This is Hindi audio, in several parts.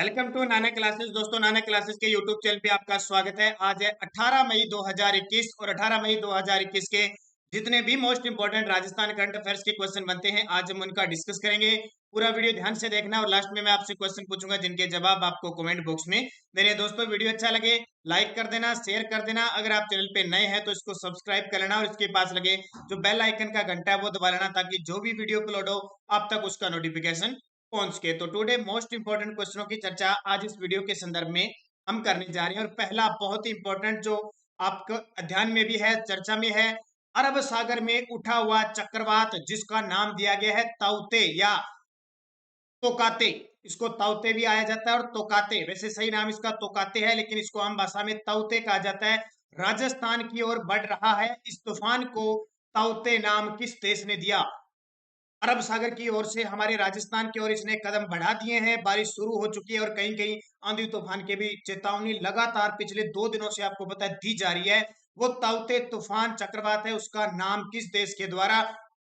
Welcome to Nana classes. दोस्तों, नाना क्लासेस के यूट्यूब चैनल पे आपका स्वागत है। आज है 18 मई 2021 और 18 मई 2021 के जितने भी most important Rajasthan current affairs के क्वेश्चन बनते हैं, आज हम उनका डिस्कस करेंगे। पूरा वीडियो ध्यान से देखना और लास्ट में मैं आपसे क्वेश्चन पूछूंगा जिनके जवाब आपको कमेंट बॉक्स में देने। दोस्तों, वीडियो अच्छा लगे लाइक कर देना, शेयर कर देना। अगर आप चैनल पे नए हैं तो इसको सब्सक्राइब कर लेना और इसके पास लगे जो बेल आइकन का घंटा है वो दबा लेना, ताकि जो भी वीडियो अपलोड हो आप तक उसका नोटिफिकेशन पहुंच के। तो टुडे मोस्ट इंपोर्टेंट क्वेश्चनों की चर्चा आज इस वीडियो के संदर्भ में हम करने जा रहे हैं। और पहला बहुत ही इंपॉर्टेंट जो आपके अध्ययन में भी है, चर्चा में है, अरब सागर में उठा हुआ चक्रवात जिसका नाम दिया गया है ताउते या तोकाते। इसको ताउते भी आया जाता है और तोकाते, वैसे सही नाम इसका तोकाते है, लेकिन इसको आम भाषा में ताउते कहा जाता है। राजस्थान की ओर बढ़ रहा है। इस तूफान को ताउते नाम किस देश ने दिया? अरब सागर की ओर से हमारे राजस्थान की ओर इसने कदम बढ़ा दिए हैं। बारिश शुरू हो चुकी है और कहीं कहीं आंधी तूफान की भी चेतावनी लगातार पिछले 2 दिनों से आपको पता है दी जा रही है। वो ताउते तूफान चक्रवात है, उसका नाम किस देश के द्वारा?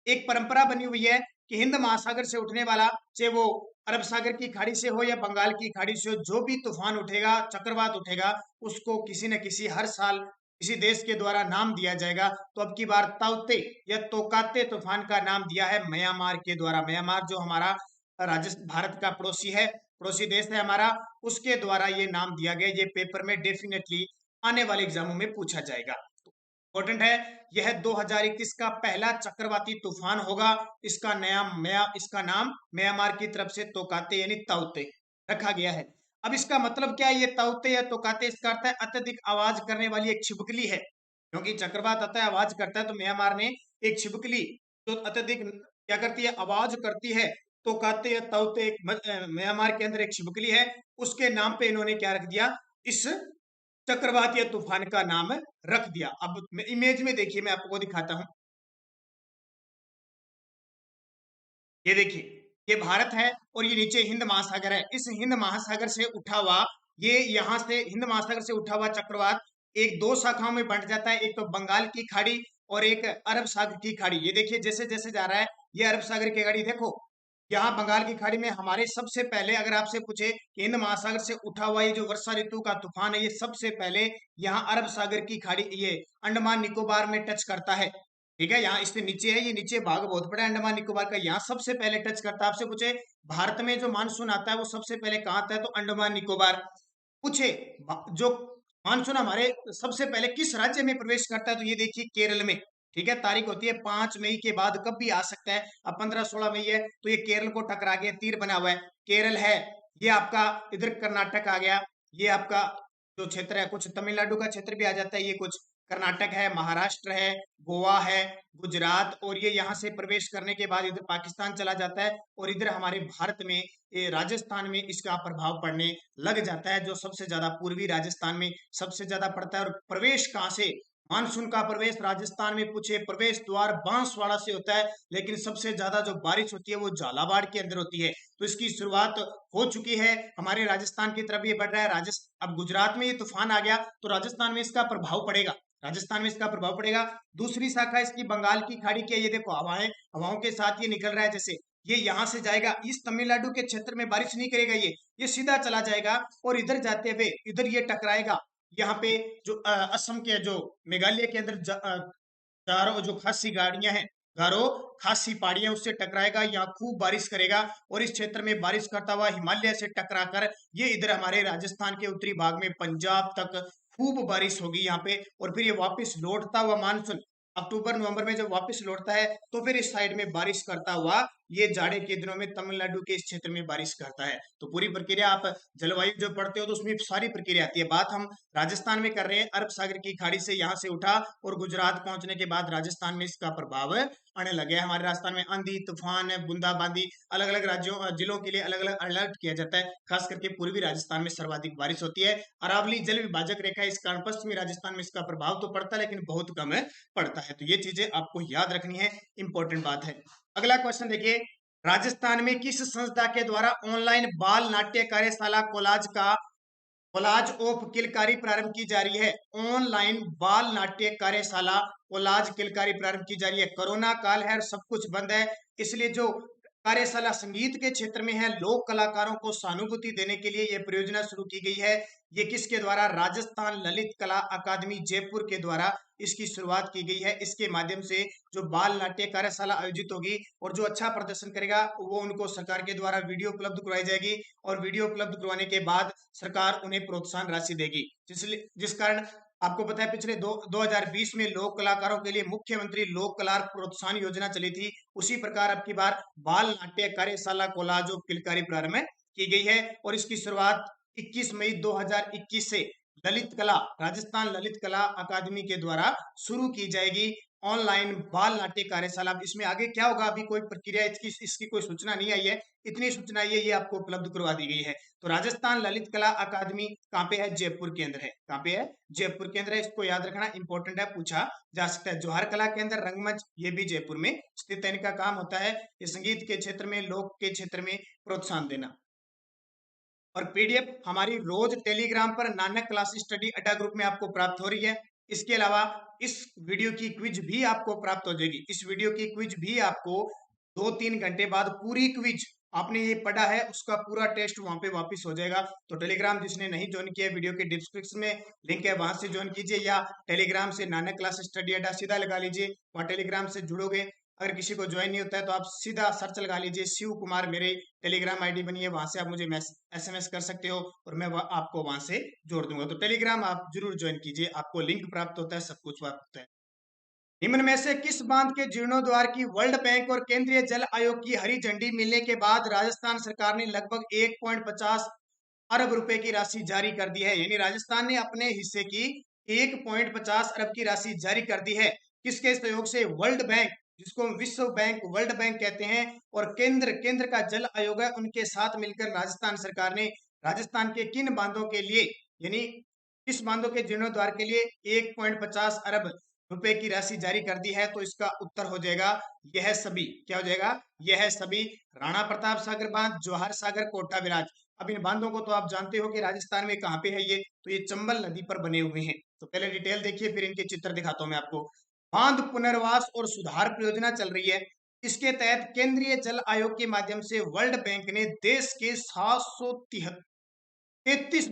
एक परंपरा बनी हुई है कि हिंद महासागर से उठने वाला, चाहे वो अरब सागर की खाड़ी से हो या बंगाल की खाड़ी से हो, जो भी तूफान उठेगा, चक्रवात उठेगा, उसको किसी न किसी हर साल किसी देश के द्वारा नाम दिया जाएगा। तो अब की बार ताउते या तोकाते तूफान का नाम दिया है म्यांमार के द्वारा। म्यांमार जो हमारा राजस्थान भारत का पड़ोसी है, पड़ोसी देश है हमारा, उसके द्वारा ये नाम दिया गया। ये पेपर में डेफिनेटली आने वाले एग्जामों में पूछा जाएगा, इंपॉर्टेंट है। यह 2021 का पहला चक्रवाती तूफान होगा। इसका नाम म्यांमार की तरफ से तोकाते यानी ताउते रखा गया है। अब इसका मतलब क्या है ये ताउते या तोकाते? इसका अर्थ है अत्यधिक आवाज करने वाली एक छिपकली है, क्योंकि चक्रवात आता है आवाज करता है। तो म्यांमार ने एक छिपकली जो अत्यधिक क्या करती है, आवाज करती है, तोकाते या ताउते एक म्यांमार के अंदर एक छिपकली है, उसके नाम पे इन्होंने क्या रख दिया, इस चक्रवात या तूफान का नाम रख दिया। अब इमेज में देखिए, मैं आपको दिखाता हूं। ये देखिए, ये भारत है और ये नीचे हिंद महासागर है। इस हिंद महासागर से उठा हुआ, ये यहां से हिंद महासागर से उठा हुआ चक्रवात एक दो शाखाओं में बंट जाता है, एक तो बंगाल की खाड़ी और एक अरब सागर की खाड़ी। ये देखिए जैसे जैसे जा रहा है ये अरब सागर की खाड़ी, देखो यहाँ बंगाल की खाड़ी में हमारे सबसे पहले, अगर आपसे पूछे कि हिंद महासागर से उठा हुआ ये जो वर्षा ऋतु का तूफान है, ये सबसे पहले यहाँ अरब सागर की खाड़ी, ये अंडमान निकोबार में टच करता है। ठीक है, यहाँ इससे नीचे है, ये नीचे भाग बहुत बड़ा है अंडमान निकोबार का, यहाँ सबसे पहले टच करता है। आपसे पूछे भारत में जो मानसून आता है वो सबसे पहले कहाँ आता है, तो अंडमान निकोबार। पूछे जो मानसून हमारे सबसे पहले किस राज्य में प्रवेश करता है, तो ये देखिए केरल में। ठीक है, तारीख होती है 5 मई के बाद कब भी आ सकता है। अब 15-16 मई है तो ये केरल को टकरा गया, तीर बना हुआ है, केरल है। ये आपका इधर कर्नाटक आ गया, ये आपका जो क्षेत्र है, कुछ तमिलनाडु का क्षेत्र भी आ जाता है, ये कुछ कर्नाटक है, महाराष्ट्र है, गोवा है, गुजरात, और ये यहाँ से प्रवेश करने के बाद इधर पाकिस्तान चला जाता है और इधर हमारे भारत में, ये राजस्थान में इसका प्रभाव पड़ने लग जाता है, जो सबसे ज्यादा पूर्वी राजस्थान में सबसे ज्यादा पड़ता है। और प्रवेश कहाँ से, मानसून का प्रवेश राजस्थान में पूछे प्रवेश द्वार बांसवाड़ा से होता है, लेकिन सबसे ज्यादा जो बारिश होती है वो झालावाड़ के अंदर होती है। तो इसकी शुरुआत हो चुकी है, हमारे राजस्थान की तरफ ये बढ़ रहा है। राजस्थान, अब गुजरात में ये तूफान आ गया तो राजस्थान में इसका प्रभाव पड़ेगा, राजस्थान में इसका प्रभाव पड़ेगा। दूसरी शाखा इसकी बंगाल की खाड़ी की है, ये देखो हवाएं, हवाओं के साथ ये निकल रहा है, जैसे ये यहां से जाएगा, इस तमिलनाडु के क्षेत्र में बारिश नहीं करेगा, ये सीधा चला जाएगा और इधर जाते हुए इधर ये टकराएगा। यहाँ पे जो असम के, जो मेघालय के अंदर गारो, जो खासी गाड़ियां हैं, गारो खासी पहाड़ियां, उससे टकराएगा, यहाँ खूब बारिश करेगा और इस क्षेत्र में बारिश करता हुआ हिमालय से टकराकर ये इधर हमारे राजस्थान के उत्तरी भाग में पंजाब तक खूब बारिश होगी यहाँ पे। और फिर ये वापस लौटता हुआ मानसून अक्टूबर नवंबर में जब वापस लौटता है तो फिर इस साइड में बारिश करता हुआ ये जाड़े के दिनों में तमिलनाडु के इस क्षेत्र में बारिश करता है। तो पूरी प्रक्रिया आप जलवायु जो पढ़ते हो तो उसमें सारी प्रक्रिया आती है। बात हम राजस्थान में कर रहे हैं, अरब सागर की खाड़ी से यहाँ से उठा और गुजरात पहुंचने के बाद राजस्थान में इसका प्रभाव आने लगे। हमारे राजस्थान में आंधी तूफान बूंदाबांदी, अलग अलग राज्यों जिलों के लिए अलग अलग अलर्ट किया जाता है। खास करके पूर्वी राजस्थान में सर्वाधिक बारिश होती है। अरावली जल विभाजक रेखा, इस कारण पश्चिमी राजस्थान में इसका प्रभाव तो पड़ता है लेकिन बहुत कम पड़ता है। तो ये चीजें आपको याद रखनी है, इंपॉर्टेंट बात है। अगला क्वेश्चन देखिए, राजस्थान में किस संस्था के द्वारा ऑनलाइन बाल नाट्य कार्यशाला कोलाज ऑफ किलकारी प्रारंभ की जा रही है? ऑनलाइन बाल नाट्य कार्यशाला कोलाज किलकारी प्रारंभ की जा रही है। कोरोना काल है और सब कुछ बंद है, इसलिए जो कार्यशाला संगीत के क्षेत्र में है, लोक कलाकारों को सहानुभूति देने के लिए यह परियोजना शुरू की गई है। ये किसके द्वारा? राजस्थान ललित कला अकादमी जयपुर के द्वारा इसकी शुरुआत की गई है। इसके माध्यम से जो बाल नाट्य कार्यशाला आयोजित होगी और जो अच्छा प्रदर्शन करेगा वो उनको सरकार के द्वारा वीडियो उपलब्ध करवाई जाएगी और वीडियो उपलब्ध करवाने के बाद सरकार उन्हें प्रोत्साहन राशि देगी, जिस कारण आपको पता है पिछले 2020 में लोक कलाकारों के लिए मुख्यमंत्री लोक कला प्रोत्साहन योजना चली थी। उसी प्रकार अब की बार बाल नाट्य कार्यशाला कोलाज ऑफ किलकारी प्रारंभ की गई है और इसकी शुरुआत 21 मई 2021 से ललित कला राजस्थान ललित कला अकादमी के द्वारा शुरू की जाएगी। ऑनलाइन बाल नाट्य कार्यशाला। अब इसमें आगे क्या होगा अभी कोई प्रक्रिया इसकी कोई सूचना नहीं आई है। इतनी सूचना ये आपको उपलब्ध करवा दी गई है। तो राजस्थान ललित कला अकादमी कहाँ पे है? जयपुर के अंदर है। कहाँ पे है? जयपुर के अंदर है। इसको याद रखना, इंपॉर्टेंट है, पूछा जा सकता है। जौहर कला के अंदर रंगमंच, ये भी जयपुर में स्थित है। इनका काम होता है ये संगीत के क्षेत्र में, लोक के क्षेत्र में प्रोत्साहन देना। और पीडीएफ हमारी रोज टेलीग्राम पर नानक क्लास स्टडी अड्डा ग्रुप में आपको प्राप्त हो रही है। इसके अलावा इस वीडियो की क्विज भी आपको प्राप्त हो जाएगी। इस वीडियो की क्विज भी आपको 2-3 घंटे बाद पूरी क्विज आपने ये पढ़ा है उसका पूरा टेस्ट वहां पे वापस हो जाएगा। तो टेलीग्राम जिसने नहीं ज्वाइन किया, वीडियो के डिस्क्रिप्शन में लिंक है, वहां से ज्वाइन कीजिए या टेलीग्राम से नानक क्लास स्टडी अड्डा सीधा लगा लीजिए। वहां टेलीग्राम से जुड़ोगे। अगर किसी को ज्वाइन नहीं होता है तो आप सीधा सर्च लगा लीजिए शिव कुमार, मेरे टेलीग्राम आईडी बनी है, वहां से आप मुझे एसएमएस कर सकते हो और मैं आपको वहां से जोड़ दूंगा। तो टेलीग्राम आप जरूर ज्वाइन कीजिए, आपको लिंक प्राप्त होता है, सब कुछ प्राप्त होता है। निम्न में से किस बांध के जीर्णोद्वार की वर्ल्ड बैंक और केंद्रीय जल आयोग की हरी झंडी मिलने के बाद राजस्थान सरकार ने लगभग 1.50 अरब रुपए की राशि जारी कर दी है? यानी राजस्थान ने अपने हिस्से की 1.50 अरब की राशि जारी कर दी है। किसके सहयोग से? वर्ल्ड बैंक, जिसको विश्व बैंक वर्ल्ड बैंक कहते हैं, और केंद्र का जल आयोग है, उनके साथ मिलकर राजस्थान सरकार ने राजस्थान के किन बांधों के लिए, यानी किस बांधों के जीर्णोद्वार के लिए 1.50 अरब रुपए की राशि जारी कर दी है? तो इसका उत्तर हो जाएगा यह सभी। क्या हो जाएगा? यह सभी। राणा प्रताप सागर बांध, जवाहर सागर, कोटा बिराज। अब इन बांधों को तो आप जानते हो कि राजस्थान में कहाँ पे है ये, तो ये चंबल नदी पर बने हुए हैं। तो पहले डिटेल देखिए, फिर इनके चित्र दिखाता हूं मैं आपको। बांध पुनर्वास और सुधार परियोजना चल रही है। इसके तहत केंद्रीय जल आयोग के माध्यम से वर्ल्ड बैंक ने देश के 733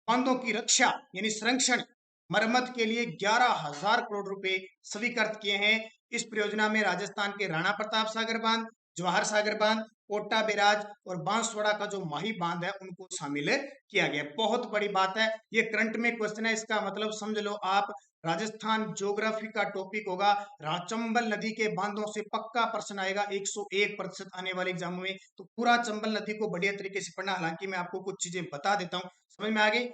बांधों की रक्षा यानी संरक्षण मरम्मत के लिए 11,000 करोड़ रुपए स्वीकृत किए हैं। इस परियोजना में राजस्थान के राणा प्रताप सागर बांध, जवाहर सागर बांध, कोटा बैराज और बांसवाड़ा का जो माही बांध है उनको शामिल किया गया। बहुत बड़ी बात है, ये करंट में क्वेश्चन है, इसका मतलब समझ लो आप। राजस्थान ज्योग्राफी का टॉपिक होगा। चंबल नदी के बांधों से पक्का प्रश्न आएगा 101% आने वाले एग्जाम में। तो पूरा चंबल नदी को बढ़िया तरीके से पढ़ना। हालांकि मैं आपको कुछ चीजें बता देता हूँ, समझ में आ गई।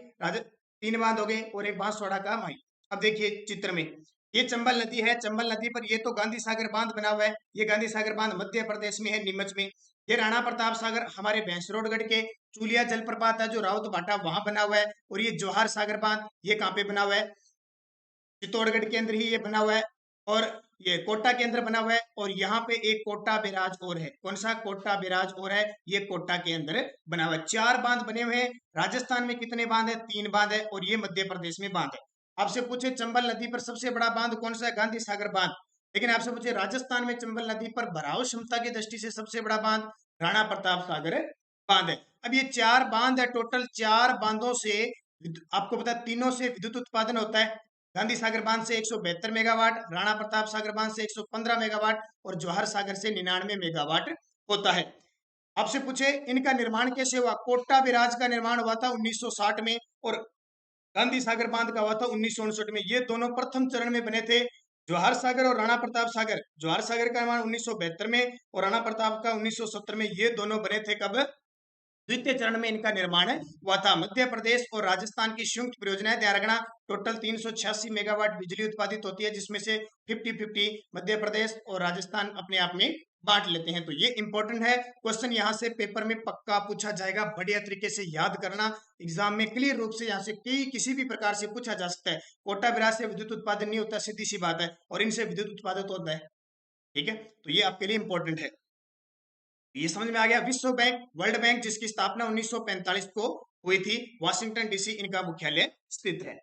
3 बांध हो गए और एक बांसवाड़ा का माही। अब देखिए चित्र में, ये चंबल नदी है। चंबल नदी पर ये तो गांधी सागर बांध बना हुआ है। ये गांधी सागर बांध मध्य प्रदेश में है, नीमच में। ये राणा प्रताप सागर हमारे भैंसरोडगढ़ के चूलिया जलप्रपात है जो राउत भाटा वहां बना हुआ है। और ये जवाहर सागर बांध ये कहाँ पे बना हुआ है? चित्तौड़गढ़ के अंदर ही ये बना हुआ है। और ये कोटा के अंदर बना हुआ है। और यहाँ पे एक कोटा बैराज और है। कौन सा कोटा बैराज और है? ये कोटा के अंदर बना हुआ है। 4 बांध बने हुए हैं। राजस्थान में कितने बांध है? 3 बांध है। और ये मध्य प्रदेश में बांध है। आपसे पूछे चंबल नदी पर सबसे बड़ा बांध कौन सा है? गांधी सागर बांध। लेकिन आपसे पूछे राजस्थान में चंबल नदी पर भराव क्षमता की दृष्टि से सबसे बड़ा बांध राणा प्रताप सागर बांध है। अब ये 4 बांध है, टोटल 4 बांधों से आपको पता है तीनों से विद्युत उत्पादन होता है। गांधी सागर बांध से 172 मेगावाट, राणा प्रताप सागर बांध से 115 मेगावाट और जवाहर सागर से 99 मेगावाट होता है। आपसे पूछे इनका निर्माण कैसे हुआ? कोटा बैराज का निर्माण हुआ था 1960 में और गांधी सागर बांध का हुआ था 1959 में। ये दोनों प्रथम चरण में बने थे। जवाहर सागर और राणा प्रताप सागर, जवाहर सागर का निर्माण 1972 में और राणा प्रताप का 1970 में। ये दोनों बने थे कब? द्वितीय चरण में इनका निर्माण हुआ था। मध्य प्रदेश और राजस्थान की संयुक्त परियोजना है, ध्यान रखना। टोटल 386 मेगावाट बिजली उत्पादित होती है, जिसमें से 50-50 मध्य प्रदेश और राजस्थान अपने आप में बांट लेते हैं। तो ये इंपॉर्टेंट है, क्वेश्चन यहाँ से पेपर में पक्का पूछा जाएगा। बढ़िया तरीके से याद करना, एग्जाम में क्लियर रूप से यहाँ से किसी भी प्रकार से पूछा जा सकता है। कोटा बैराज से विद्युत उत्पादन नहीं होता, सीधी सी बात है, और इनसे विद्युत उत्पादित होता है। ठीक है, तो ये आपके लिए इंपॉर्टेंट है। ये समझ में आ गया। विश्व बैंक वर्ल्ड बैंक जिसकी स्थापना 1945 को हुई थी, वाशिंगटन डीसी इनका मुख्यालय स्थित है।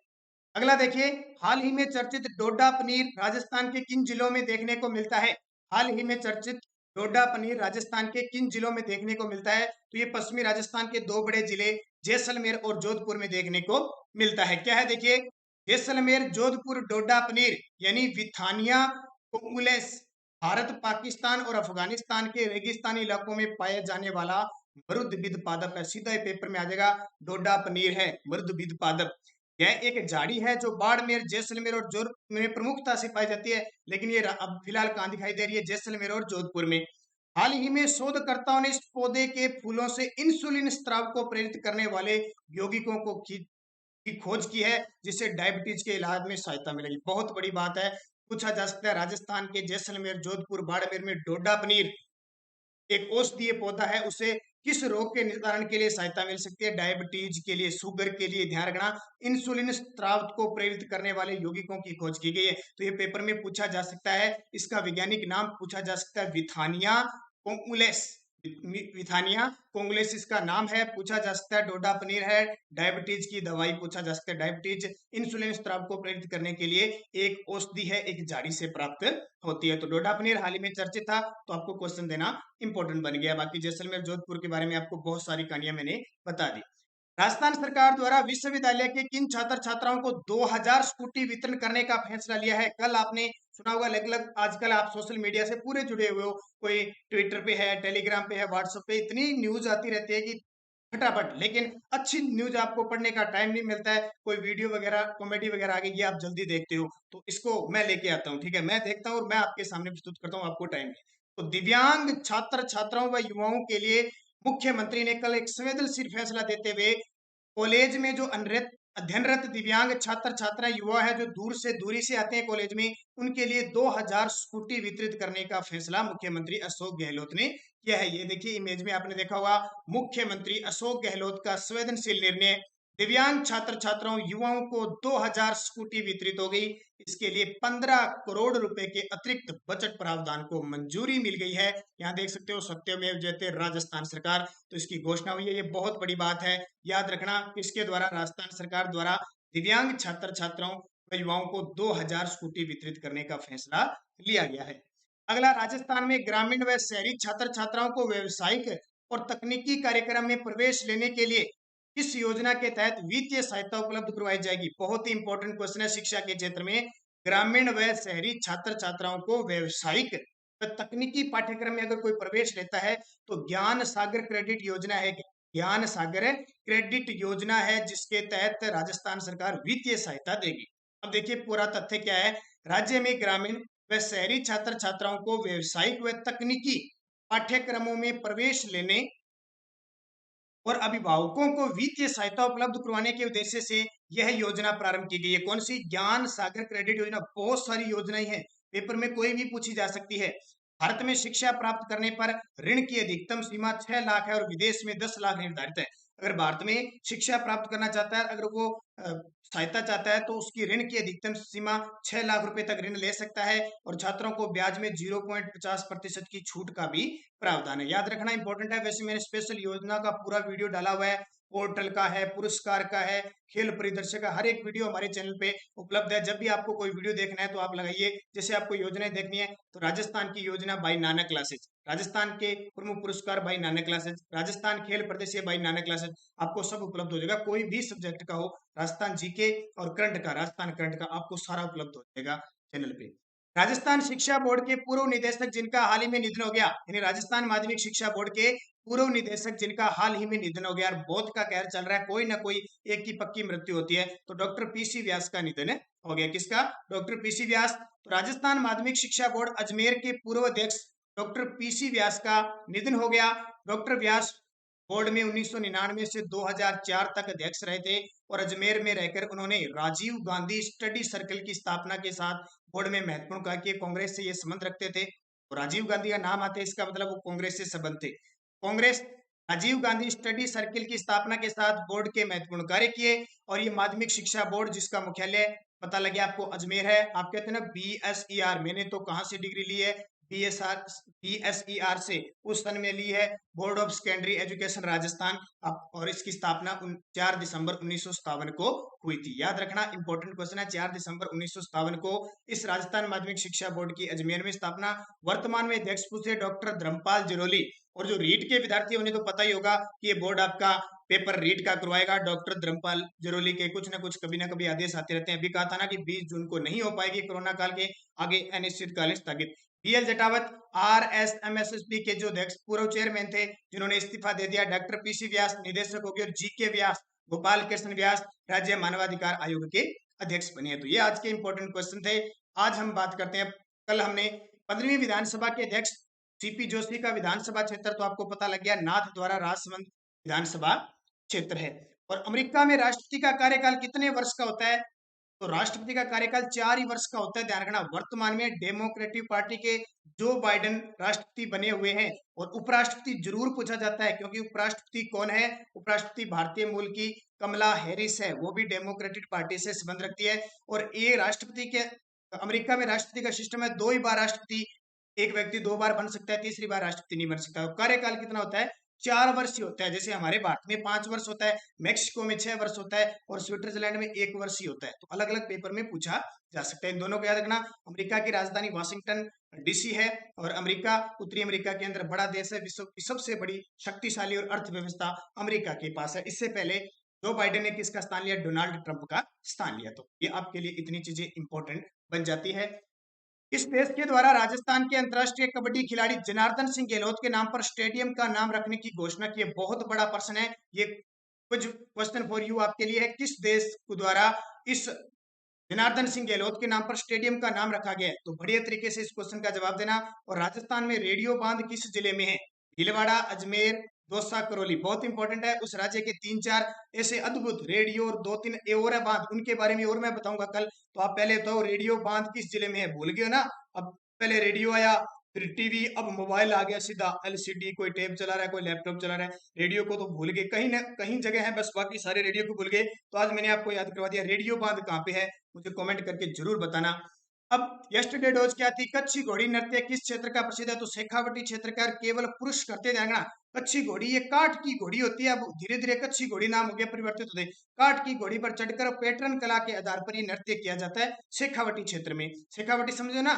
अगला देखिए, हाल ही में चर्चित डोडा पनीर राजस्थान के किन जिलों में देखने को मिलता है? हाल ही में चर्चित डोडा पनीर राजस्थान के किन जिलों में देखने को मिलता है? तो ये पश्चिमी राजस्थान के दो बड़े जिले जैसलमेर और जोधपुर में देखने को मिलता है। क्या है देखिए, जैसलमेर जोधपुर डोडा पनीर यानी विथानिया कोंगुलेस भारत पाकिस्तान और अफगानिस्तान के रेगिस्तानी इलाकों में पाया जाने वाला मरुद्भिद पादप है। सीधा ही पेपर में आ जाएगा, डोडा पनीर है मरुद्भिद पादप। यह एक झाड़ी है जो बाड़मेर जैसलमेर और जोधपुर में प्रमुखता से पाई जाती है, लेकिन ये अब फिलहाल कहाँ दिखाई दे रही है? जैसलमेर और जोधपुर में। हाल ही में शोधकर्ताओं ने इस पौधे के फूलों से इंसुलिन स्राव को प्रेरित करने वाले यौगिकों की खोज की है, जिससे डायबिटीज के इलाज में सहायता मिलेगी। बहुत बड़ी बात है, पूछा जा सकता है। राजस्थान के जैसलमेर जोधपुर बाड़मेर में डोडा पनीर एक औषधीय पौधा है, उसे किस रोग के निवारण के लिए सहायता मिल सकती है? डायबिटीज के लिए, शुगर के लिए। ध्यान रखना, इंसुलिन स्राव को प्रेरित करने वाले यौगिकों की खोज की गई है। तो ये पेपर में पूछा जा सकता है। इसका वैज्ञानिक नाम पूछा जा सकता है विथानिया कोंगुलेस। विथानिया कोंगुलेस इसका नाम है। पूछा जा सकता है डोडा पनीर है। डायबिटीज की दवाई पूछा जा सकता है। डायबिटीज इंसुलिन स्राव को प्रेरित करने के लिए एक औषधि है, एक झाड़ी से प्राप्त होती है। तो डोडा पनीर हाल ही में चर्चित था, तो आपको क्वेश्चन देना इंपॉर्टेंट बन गया। बाकी जैसलमेर जोधपुर के बारे में आपको बहुत सारी कहानियां मैंने बता दी। राजस्थान सरकार द्वारा विश्वविद्यालय के किन छात्र छात्राओं को 2000 स्कूटी वितरण करने का फैसला लिया है? कल आपने सुना होगा, लगभग आजकल आप सोशल मीडिया से पूरे जुड़े हुए हो, कोई ट्विटर पे है, टेलीग्राम पे है, व्हाट्सएप पे, इतनी न्यूज आती रहती है कि फटाफट, लेकिन अच्छी न्यूज आपको पढ़ने का टाइम नहीं मिलता है। कोई वीडियो वगैरह कॉमेडी वगैरह आ गई, ये आप जल्दी देखते हो, तो इसको मैं लेके आता हूँ। ठीक है, मैं देखता हूँ और मैं आपके सामने प्रस्तुत करता हूँ, आपको टाइम। तो दिव्यांग छात्र छात्राओं व युवाओं के लिए मुख्यमंत्री ने कल एक संवेदनशील फैसला देते हुए कॉलेज में जो अध्ययनरत दिव्यांग छात्र छात्रा युवा है, जो दूरी से आते हैं कॉलेज में, उनके लिए 2000 स्कूटी वितरित करने का फैसला मुख्यमंत्री अशोक गहलोत ने किया है। ये देखिए, इमेज में आपने देखा होगा, मुख्यमंत्री अशोक गहलोत का संवेदनशील निर्णय। दिव्यांग छात्र छात्राओं युवाओं को 2000 स्कूटी वितरित हो गई। इसके लिए 15 करोड़ रुपए के अतिरिक्त बजट प्रावधान को मंजूरी मिल गई है। यहाँ देख सकते हो, सत्यमेव जयते राजस्थान सरकार, तो इसकी घोषणा हुई है। ये बहुत बड़ी बात है। याद रखना, इसके द्वारा राजस्थान सरकार द्वारा दिव्यांग छात्र छात्राओं व युवाओं को 2000 स्कूटी वितरित करने का फैसला लिया गया है। अगला, राजस्थान में ग्रामीण व शहरी छात्र छात्राओं को व्यवसायिक और तकनीकी कार्यक्रम में प्रवेश लेने के लिए इस योजना के तहत वित्तीय सहायता उपलब्ध करवाई जाएगी। बहुत ही इंपॉर्टेंट क्वेश्चन है शिक्षा के क्षेत्र में। ग्रामीण व शहरी छात्र छात्राओं को व्यवसायिक व तकनीकी पाठ्यक्रम में अगर कोई प्रवेश लेता है, तो ज्ञान सागर क्रेडिट योजना है। ज्ञान सागर क्रेडिट योजना है, जिसके तहत राजस्थान सरकार वित्तीय सहायता देगी। अब देखिए, पूरा तथ्य क्या है। राज्य में ग्रामीण व शहरी छात्र छात्राओं को व्यवसायिक व तकनीकी पाठ्यक्रमों में प्रवेश लेने और अभिभावकों को वित्तीय सहायता उपलब्ध करवाने के उद्देश्य से यह योजना प्रारंभ की गई है। कौन सी? ज्ञान सागर क्रेडिट योजना। बहुत सारी योजनाएं हैं, पेपर में कोई भी पूछी जा सकती है। भारत में शिक्षा प्राप्त करने पर ऋण की अधिकतम सीमा 6 लाख है और विदेश में 10 लाख निर्धारित है। अगर भारत में शिक्षा प्राप्त करना चाहता है, अगर वो सहायता चाहता है, तो उसकी ऋण की अधिकतम सीमा 6 लाख रुपए तक ऋण ले सकता है, और छात्रों को ब्याज में 0.50% की छूट का भी प्रावधान है। याद रखना इंपॉर्टेंट है। वैसे मैंने स्पेशल योजना का पूरा वीडियो डाला हुआ है, पोर्टल का है, पुरस्कार का है, खेल परिदर्शक का, हर एक वीडियो हमारे चैनल पे उपलब्ध है। जब भी आपको कोई वीडियो देखना है तो आप लगाइए। जैसे आपको योजनाएं देखनी है, तो राजस्थान की योजना बाई नानक क्लासेज, राजस्थान के प्रमुख पुरस्कार बाई नानक क्लासेज, राजस्थान खेल प्रदेश बाई नानक क्लासेज, आपको सब उपलब्ध हो जाएगा। कोई भी सब्जेक्ट का हो, राजस्थान जीके और करंट का, राजस्थान करंट का, आपको सारा उपलब्ध हो जाएगा चैनल पे। राजस्थान शिक्षा बोर्ड के पूर्व निदेशक जिनका हाल ही में निधन हो गया, यानी राजस्थान माध्यमिक शिक्षा बोर्ड के पूर्व निदेशक जिनका हाल ही में निधन हो गया, मौत का कहर चल रहा है, कोई ना कोई एक की पक्की मृत्यु होती है, तो डॉक्टर पीसी व्यास का निधन हो गया। किसका? डॉक्टर पीसी व्यास। तो राजस्थान माध्यमिक शिक्षा बोर्ड अजमेर के पूर्व अध्यक्ष डॉक्टर पीसी व्यास का निधन हो गया। डॉक्टर व्यास बोर्ड में 1999 से 2004 तक अध्यक्ष रहे थे, और अजमेर में रहकर उन्होंने राजीव गांधी स्टडी सर्कल की स्थापना के साथ बोर्ड में महत्वपूर्ण कार्य किए। कांग्रेस से ये संबंध रखते थे, तो राजीव गांधी का नाम आते, इसका मतलब वो कांग्रेस से संबंध थे। कांग्रेस राजीव गांधी स्टडी सर्किल की स्थापना के साथ बोर्ड के महत्वपूर्ण कार्य किए, और ये माध्यमिक शिक्षा बोर्ड, जिसका मुख्यालय पता लगे आपको अजमेर है। आप कहते हैं ना BSER, मैंने तो कहां से डिग्री ली है? BSER से उस सन में ली है। Board of secondary education Rajasthan, और इसकी स्थापना 4 दिसंबर 1957 को हुई थी। याद रखना, इंपॉर्टेंट क्वेश्चन है। 4 दिसंबर 1957 को इस राजस्थान माध्यमिक शिक्षा बोर्ड की अजमेर में स्थापना। वर्तमान में अध्यक्ष पूछे डॉक्टर धर्मपाल जिरोली, और जो रीट के विद्यार्थी उन्हें तो पता ही होगा कि ये बोर्ड आपका पेपर रीट का करवाएगा। डॉक्टर धर्मपाल जिरोली के कुछ ना कुछ कभी ना कभी आदेश आते रहते हैं। अभी कहा था ना कि 20 जून को नहीं हो पाएगी कोरोना काल के आगे अनिश्चितकालीन स्थगित। BL जटावत RSMSSB के जो अध्यक्ष पूर्व चेयरमैन थे, जिन्होंने इस्तीफा दे दिया। डॉक्टर PC व्यास निदेशक हो गए, और GK व्यास, गोपाल कृष्ण व्यास राज्य मानवाधिकार आयोग के अध्यक्ष बने हैं। तो ये आज के इंपॉर्टेंट क्वेश्चन थे। आज हम बात करते हैं, कल हमने 15वीं विधानसभा के अध्यक्ष CP जोशी का विधानसभा क्षेत्र तो आपको पता लग गया, नाथ द्वारा राजसमंद विधानसभा क्षेत्र है। और अमेरिका में राष्ट्रपति का कार्यकाल कितने वर्ष का होता है? तो राष्ट्रपति का कार्यकाल 4 ही वर्ष का होता है। ध्यान रखना, वर्तमान में डेमोक्रेटिक पार्टी के जो बाइडेन राष्ट्रपति बने हुए हैं। और उपराष्ट्रपति जरूर पूछा जाता है, क्योंकि उपराष्ट्रपति कौन है? उपराष्ट्रपति भारतीय मूल की कमला हैरिस है, वो भी डेमोक्रेटिक पार्टी से संबंध रखती है। और ये राष्ट्रपति के, अमेरिका में राष्ट्रपति का सिस्टम है, 2 ही बार राष्ट्रपति, एक व्यक्ति 2 बार बन सकता है, तीसरी बार राष्ट्रपति नहीं बन सकता। कार्यकाल कितना होता है? 4 वर्ष ही होता है। जैसे हमारे भारत में 5 वर्ष होता है, मैक्सिको में 6 वर्ष होता है, और स्विट्जरलैंड में 1 वर्ष ही होता है। तो अलग अलग पेपर में पूछा जा सकता है। इन दोनों को याद रखना। अमेरिका की राजधानी वाशिंगटन DC है, और अमेरिका उत्तरी अमेरिका के अंदर बड़ा देश है। विश्व की सबसे बड़ी शक्तिशाली और अर्थव्यवस्था अमेरिका के पास है। इससे पहले जो बाइडेन ने किसका स्थान लिया? डोनाल्ड ट्रंप का स्थान लिया। तो ये आपके लिए इतनी चीजें इंपॉर्टेंट बन जाती है। इस देश के द्वारा राजस्थान के अंतर्राष्ट्रीय कबड्डी खिलाड़ी जनार्दन सिंह गहलोत के नाम पर स्टेडियम का नाम रखने की घोषणा की है। बहुत बड़ा प्रश्न है ये, कुछ क्वेश्चन फॉर यू आपके लिए है। किस देश को द्वारा इस जनार्दन सिंह गहलोत के नाम पर स्टेडियम का नाम रखा गया है? तो बढ़िया तरीके से इस क्वेश्चन का जवाब देना। और राजस्थान में रेडियो बांध किस जिले में है? भीलवाड़ा, अजमेर, दौसा, करौली। बहुत इंपॉर्टेंट है। उस राज्य के 3-4 ऐसे अद्भुत रेडियो और 2-3 और है बांध, उनके बारे में और मैं बताऊंगा कल। तो आप पहले तो रेडियो बांध किस जिले में है भूल गए हो ना। अब पहले रेडियो आया, फिर टीवी, अब मोबाइल आ गया सीधा, LCD, कोई टेप चला रहा है, कोई लैपटॉप चला रहा है। रेडियो को तो भूल गए, कहीं ना कहीं जगह है, बस बाकी सारे रेडियो को भूल गए। तो आज मैंने आपको याद करवा दिया। रेडियो बांध कहाँ पे है, मुझे कमेंट करके जरूर बताना। अब यस्टरडे डोज क्या थी? कच्छी घोड़ी नृत्य किस क्षेत्र का प्रसिद्ध है? तो शेखावटी क्षेत्र का। केवल पुरुष करते जाना। कच्छी घोड़ी ये काठ की घोड़ी होती है। अब धीरे धीरे कच्छी घोड़ी नाम हो गया, परिवर्तित होते। काठ की घोड़ी पर चढ़कर पैटर्न कला के आधार पर ये नृत्य किया जाता है शेखावटी क्षेत्र में। शेखावटी समझो ना,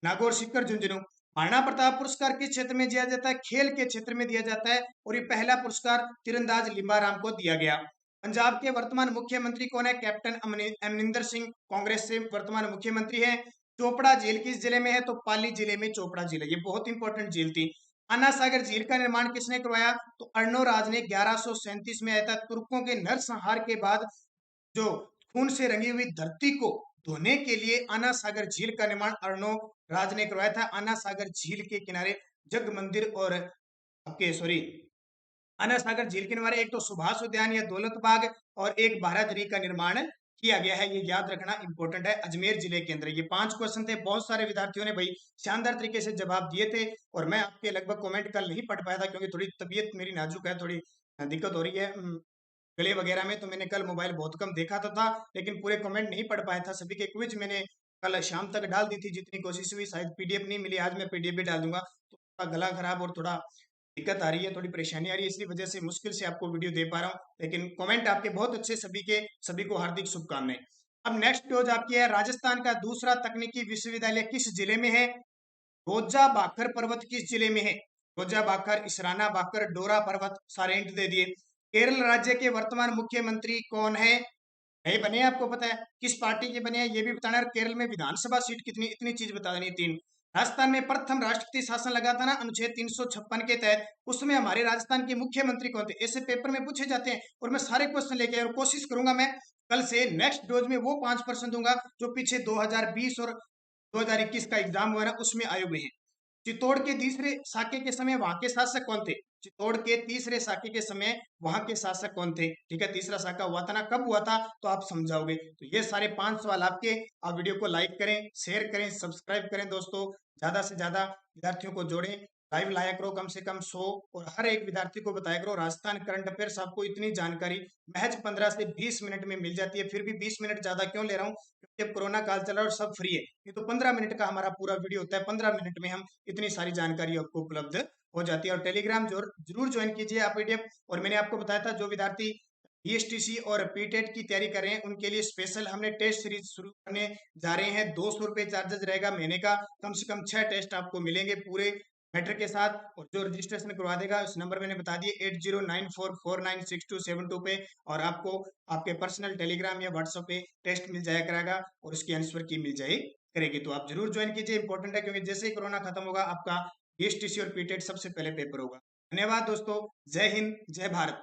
नागौर, सीकर, झुंझुनू। महाराणा प्रताप पुरस्कार किस क्षेत्र में दिया जाता है? खेल के क्षेत्र में दिया जाता है। और ये पहला पुरस्कार तीरंदाज लिम्बाराम को दिया गया। पंजाब के वर्तमान मुख्यमंत्री कौन है? कैप्टन अमरिंदर सिंह, कांग्रेस से वर्तमान मुख्यमंत्री है। चोपड़ा झील किस जिले में है? तो पाली जिले में चोपड़ा झील है। ये बहुत इंपॉर्टेंट झील थी। अन्ना सागर झील का निर्माण किसने करवाया? तो अर्णोराज ने 1137 में आया था। तुर्कों के नरसंहार के बाद जो खून से रंगी हुई धरती को धोने के लिए अन्ना सागर झील का निर्माण अर्णोराज ने करवाया था। अन्ना सागर झील के किनारे जग मंदिर और आपके सॉरी अन्ना सागर झील के किनारे एक तो सुभाष उद्यान या दौलत बाग और एक बारादरी का निर्माण किया गया है। ये याद रखना इंपॉर्टेंट है। अजमेर जिले के अंदर ये 5 क्वेश्चन थे। बहुत सारे विद्यार्थियों ने भाई शानदार तरीके से जवाब दिए थे, और मैं आपके लगभग कमेंट कल नहीं पढ़ पाया था, क्योंकि थोड़ी तबीयत मेरी नाजुक है, थोड़ी दिक्कत हो रही है गले वगैरह में। तो मैंने कल मोबाइल बहुत कम देखा तो था, लेकिन पूरे कमेंट नहीं पढ़ पाया था। सभी के क्विज मैंने कल शाम तक डाल दी थी जितनी कोशिश हुई। शायद PDF नहीं मिली, आज मैं PDF भी डाल दूंगा। तो थोड़ा गला खराब और थोड़ा दिक्कत आ रही है, थोड़ी परेशानी आ रही है, इसलिए वजह से मुश्किल से आपको वीडियो दे पा रहा हूँ। लेकिन कमेंट आपके बहुत अच्छे, सभी के सभी को हार्दिक शुभकामनाएं। अब नेक्स्ट डोज आपकी है, राजस्थान का दूसरा तकनीकी विश्वविद्यालय किस जिले में है? रोजा बाखर पर्वत किस जिले में है? रोजा बाखर, इसराना बाखर, डोरा पर्वत, सारे हिंट दे दिए। केरल राज्य के वर्तमान मुख्यमंत्री कौन है? नए बने हैं, आपको पता है किस पार्टी के बने हैं ये भी बताना है। केरल में विधानसभा सीट कितनी, इतनी चीज बता देनी। 3। राजस्थान में प्रथम राष्ट्रपति शासन लगा था ना अनुच्छेद 356 के तहत, उसमें हमारे राजस्थान के मुख्यमंत्री कौन थे? ऐसे पेपर में पूछे जाते हैं, और मैं सारे क्वेश्चन लेके आया और कोशिश करूंगा मैं कल से नेक्स्ट डोज में वो 5% दूंगा जो पीछे 2020 और 2021 का एग्जाम हुआ ना, उसमें आए हुए हैं। चित्तौड़ के तीसरे साके के समय वहां के शासक कौन थे? चित्तौड़ के तीसरे साके के समय वहां के शासक कौन थे? ठीक है, तीसरा साका हुआ था ना, कब हुआ था? तो आप समझाओगे। तो ये सारे 5 सवाल आपके। आप वीडियो को लाइक करें, शेयर करें, सब्सक्राइब करें दोस्तों, ज्यादा से ज्यादा विद्यार्थियों को जोड़ें। लाइव लाया करो कम से कम 100 और हर एक विद्यार्थी को बताया करो। राजस्थान करंट अफेयर्स आपको इतनी जानकारी महज 15 से 20 मिनट में मिल जाती है। फिर भी 20 मिनट ज्यादा क्यों ले रहा हूँ, क्योंकि अब कोरोना काल चल रहा है और सब फ्री है। ये तो 15 मिनट का हमारा पूरा वीडियो होता है, 15 मिनट में हम इतनी सारी जानकारी आपको उपलब्ध हो जाती है। और टेलीग्राम जरूर ज्वाइन कीजिए आप पीडीएफ। और मैंने आपको बताया था जो विद्यार्थी बीएसटीसी और पीटेट की तैयारी कर रहे हैं उनके लिए स्पेशल हमने टेस्ट सीरीज शुरू करने जा रहे हैं। 200 रुपये चार्जेस रहेगा महीने का, कम से कम 6 टेस्ट आपको मिलेंगे पूरे मैटर के साथ। और जो रजिस्ट्रेशन करवा देगा उस नंबर मैंने बता दिए 8094496272 पे, और आपको आपके पर्सनल टेलीग्राम या व्हाट्सएप पे टेस्ट मिल जाया करेगा और उसकी आंसर की मिल जाए करेगी। तो आप जरूर ज्वाइन कीजिए, इंपॉर्टेंट है, क्योंकि जैसे ही कोरोना खत्म होगा आपका बीएसटीसी और पीटेट सबसे पहले पेपर होगा। धन्यवाद दोस्तों, जय हिंद, जय भारत।